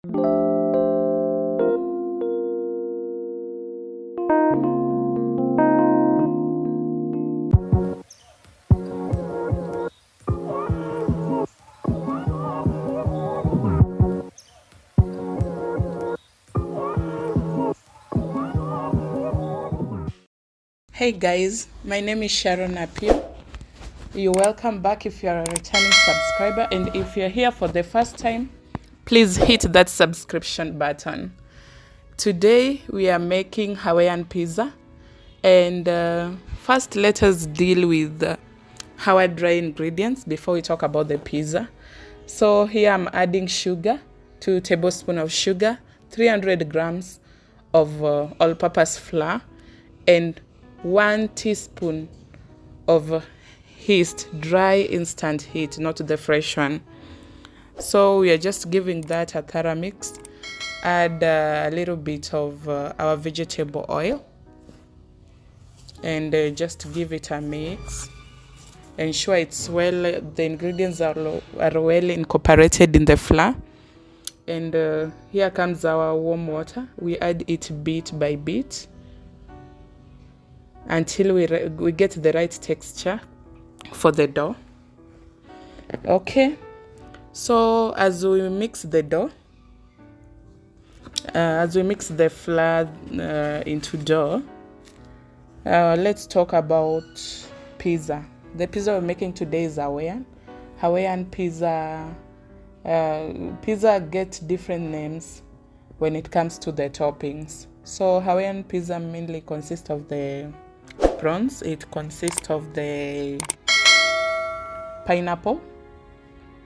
Hey guys, my name is Sharon Apio. You're welcome back if you're a returning subscriber, and if you're here for the first time, please hit that subscription button. Today we are making Hawaiian pizza, and first let us deal with our dry ingredients before we talk about the pizza. So here I'm adding sugar, 2 tablespoons of sugar, 300 grams of all-purpose flour, and 1 teaspoon of yeast, dry instant heat, not the fresh one. So we are just giving that a thorough mix. Add a little bit of our vegetable oil, and just give it a mix. Ensure the ingredients are well incorporated in the flour. And here comes our warm water. We add it bit by bit until we get the right texture for the dough. Okay, so as we mix the dough, as we mix the flour into dough, let's talk about pizza. The pizza we're making today is Hawaiian pizza. Pizza gets different names when it comes to the toppings. So Hawaiian pizza mainly consists of the prawns. It consists of the pineapple.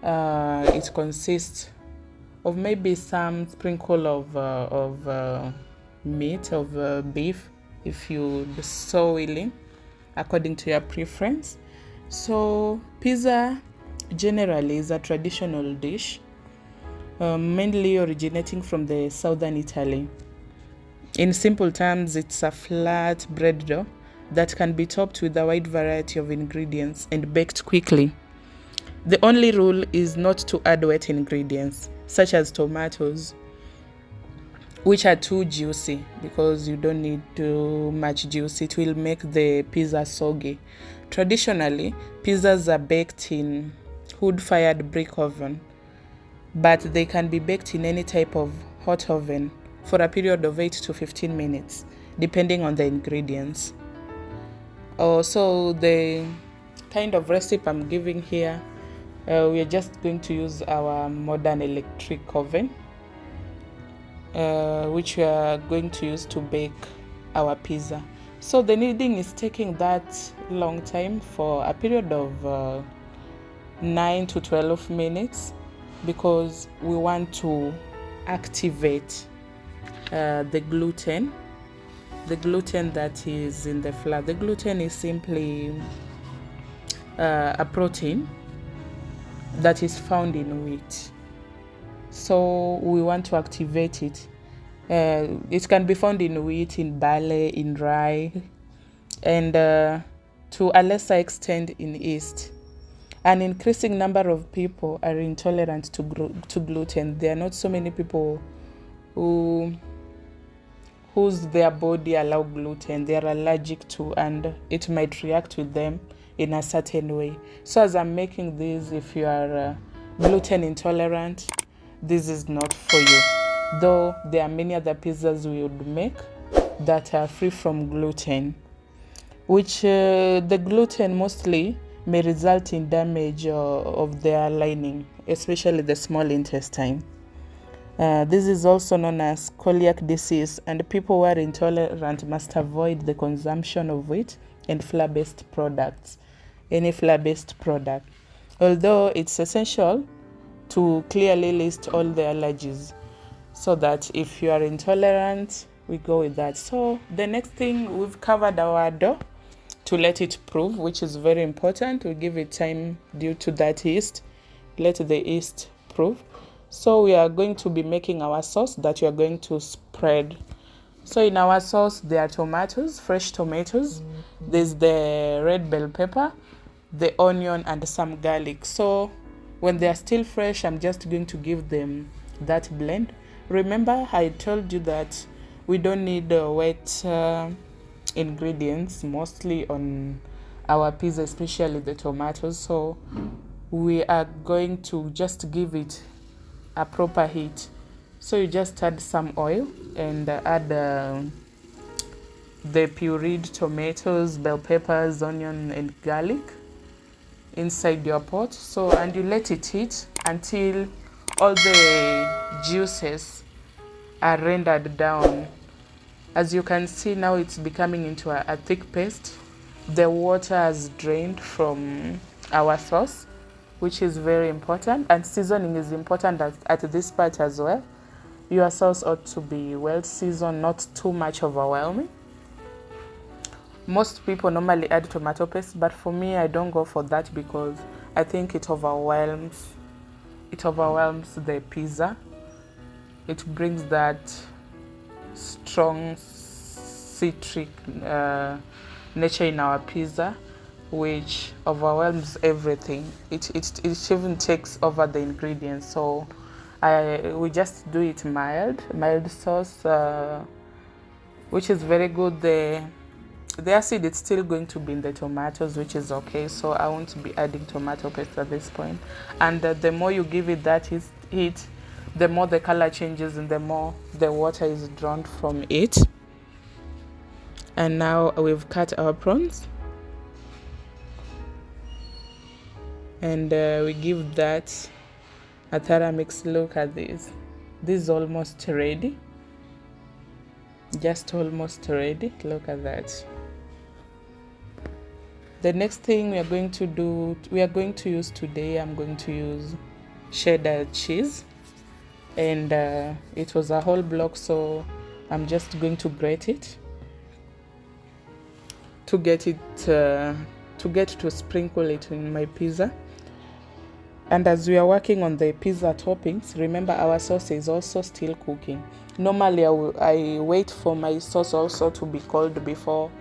It consists of maybe some sprinkle of meat, of beef, if you so willing, according to your preference. So pizza generally is a traditional dish, mainly originating from the southern Italy. In simple terms, it's a flat bread dough that can be topped with a wide variety of ingredients and baked quickly. The only rule is not to add wet ingredients, such as tomatoes, which are too juicy, because you don't need too much juice. It will make the pizza soggy. Traditionally, pizzas are baked in wood-fired brick oven, but they can be baked in any type of hot oven for a period of 8 to 15 minutes, depending on the ingredients. So the kind of recipe I'm giving here, we are just going to use our modern electric oven, which we are going to use to bake our pizza. So the kneading is taking that long time, for a period of 9 to 12 minutes, because we want to activate the gluten that is in the flour. The gluten is simply a protein that is found in wheat. So we want to activate it. It can be found in wheat, in barley, in rye, and to a lesser extent in yeast. An increasing number of people are intolerant to gluten. There are not so many people whose their body allow gluten. They are allergic to, and it might react with them in a certain way. So as I'm making this, if you are gluten intolerant, this is not for you. Though there are many other pizzas we would make that are free from gluten, which the gluten mostly may result in damage of their lining, especially the small intestine. This is also known as celiac disease, and people who are intolerant must avoid the consumption of wheat and flour-based products, any flour-based product, although it's essential to clearly list all the allergies, so that if you are intolerant, we go with that. So the next thing, we've covered our dough to let it prove, which is very important. We give it time due to that yeast. Let the yeast prove. So we are going to be making our sauce that we are going to spread. So in our sauce, there are tomatoes, fresh tomatoes. There's the red bell pepper, the onion, and some garlic. So when they are still fresh, I'm just going to give them that blend. Remember I told you that we don't need wet ingredients mostly on our pizza, especially the tomatoes, so we are going to just give it a proper heat. So you just add some oil and add the pureed tomatoes, bell peppers, onion and garlic inside your pot. So, and you let it heat until all the juices are rendered down. As you can see now, it's becoming into a thick paste. The water has drained from our sauce, which is very important, and seasoning is important at this part as well. Your sauce ought to be well seasoned, not too much overwhelming. Most people normally add tomato paste, but for me I don't go for that because I think it overwhelms the pizza. It brings that strong citric nature in our pizza, which overwhelms everything. It even takes over the ingredients. So we just do it mild sauce, which is very good. The acid is still going to be in the tomatoes, which is okay, so I won't be adding tomato paste at this point. And the more you give it that heat, the more the color changes and the more the water is drawn from it. And now we've cut our prawns and we give that a thorough mix. Look at this. This is almost ready. Just almost ready. Look at that. The next thing we are going to use today, I'm going to use cheddar cheese, and it was a whole block, so I'm just going to grate it to get to sprinkle it in my pizza. And as we are working on the pizza toppings, remember our sauce is also still cooking. Normally I wait for my sauce also to be cold before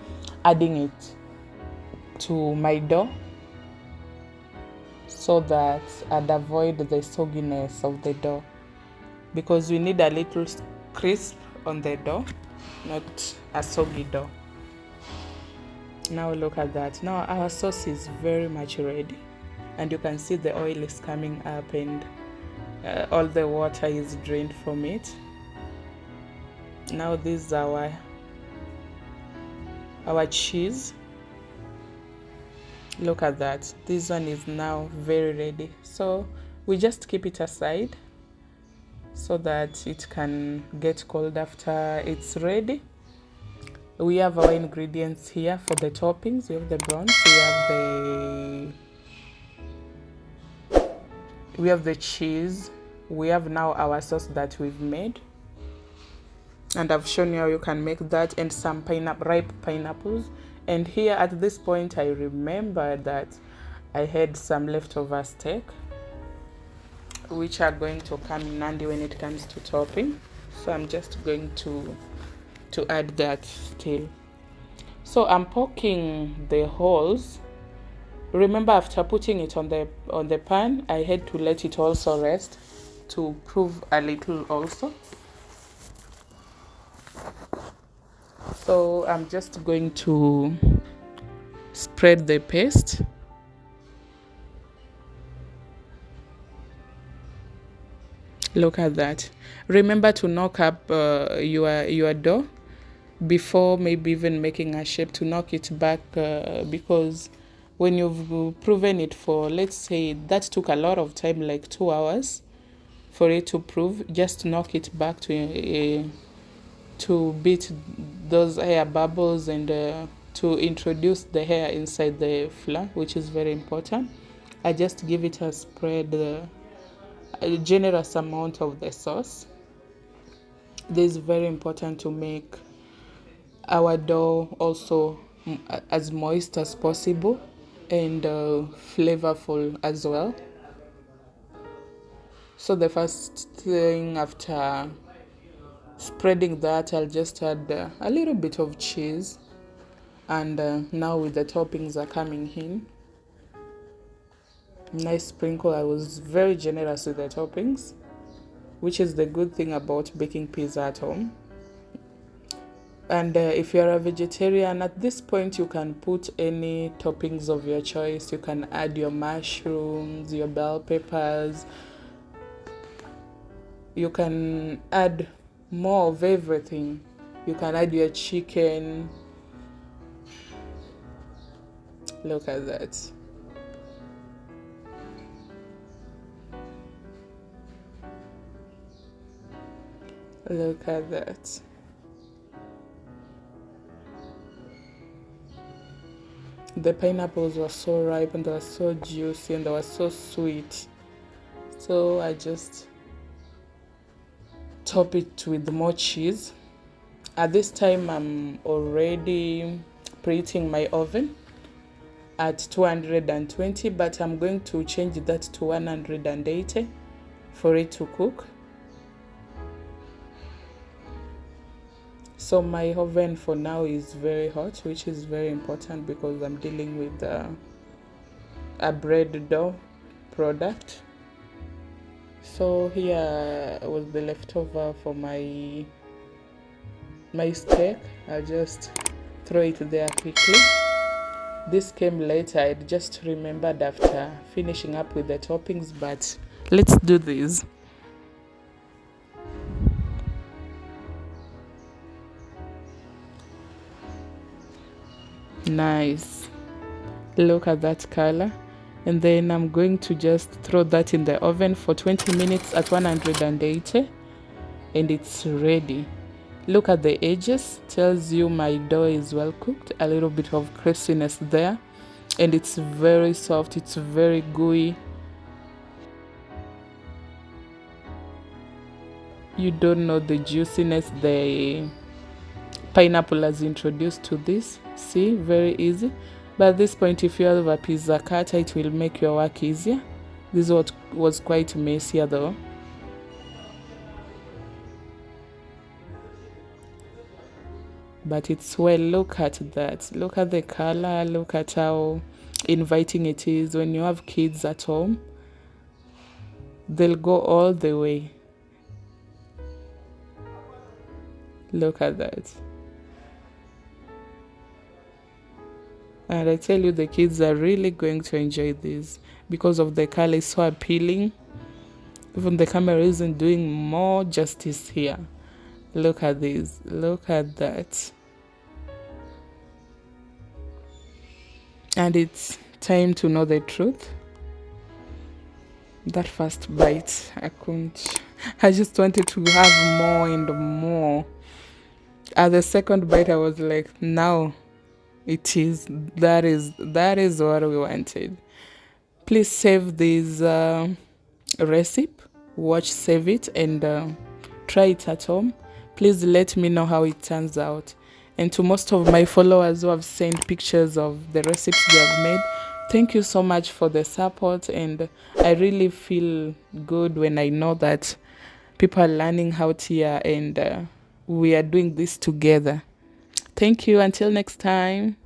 adding it to my dough, so that I'd avoid the sogginess of the dough, because we need a little crisp on the dough, not a soggy dough. Now look at that. Now our sauce is very much ready, and you can see the oil is coming up and all the water is drained from it. Now this is our cheese. Look at that. This one is now very ready, so we just keep it aside so that it can get cold after it's ready. We have our ingredients here for the toppings. We have the prawns, we have the cheese, we have now our sauce that we've made, and I've shown you how you can make that, and some ripe pineapples. And here at this point I remember that I had some leftover steak, which are going to come in handy when it comes to topping. So I'm just going to add that still. So I'm poking the holes. Remember, after putting it on the pan, I had to let it also rest to prove a little also. So I'm just going to spread the paste. Look at that. Remember to knock up your dough before maybe even making a shape, to knock it back, because when you've proven it for, let's say that took a lot of time, like 2 hours for it to prove, just knock it back to beat those air bubbles and to introduce the air inside the flour, which is very important. I just give it a spread, a generous amount of the sauce. This is very important to make our dough also as moist as possible and flavorful as well. So the first thing after spreading that, I'll just add a little bit of cheese, and now with the toppings are coming in, nice sprinkle. I was very generous with the toppings. which is the good thing about baking pizza at home. And if you're a vegetarian, at this point you can put any toppings of your choice. You can add your mushrooms, your bell peppers. You can add more of everything. You can add your chicken. Look at that. Look at that. The pineapples were so ripe and they were so juicy and they were so sweet. So I just top it with more cheese. At this time, I'm already preheating my oven at 220, but I'm going to change that to 180 for it to cook. So my oven for now is very hot, which is very important because I'm dealing with a bread dough product. So here was the leftover for my steak. I'll just throw it there quickly. This came later. I just remembered after finishing up with the toppings, but let's do this. Nice. Look at that color. And then I'm going to just throw that in the oven for 20 minutes at 180, and it's ready. Look at the edges, tells you my dough is well cooked. A little bit of crispiness there, and it's very soft, it's very gooey. You don't know the juiciness the pineapple has introduced to this. See, very easy. But at this point, if you have a pizza cutter, it will make your work easier. This was quite messier though. But it's well. Look at that. Look at the color. Look at how inviting it is. When you have kids at home, they'll go all the way. Look at that. And I tell you, the kids are really going to enjoy this because of the color is so appealing. Even the camera isn't doing more justice here. Look at this. Look at that. And it's time to know the truth. That first bite, I just wanted to have more and more. At the second bite, I was like, now that is what we wanted. Please save this recipe, save it, and try it at home. Please let me know how it turns out. And to most of my followers who have sent pictures of the recipes they have made, thank you so much for the support. And I really feel good when I know that people are learning out here and we are doing this together. Thank you. Until next time.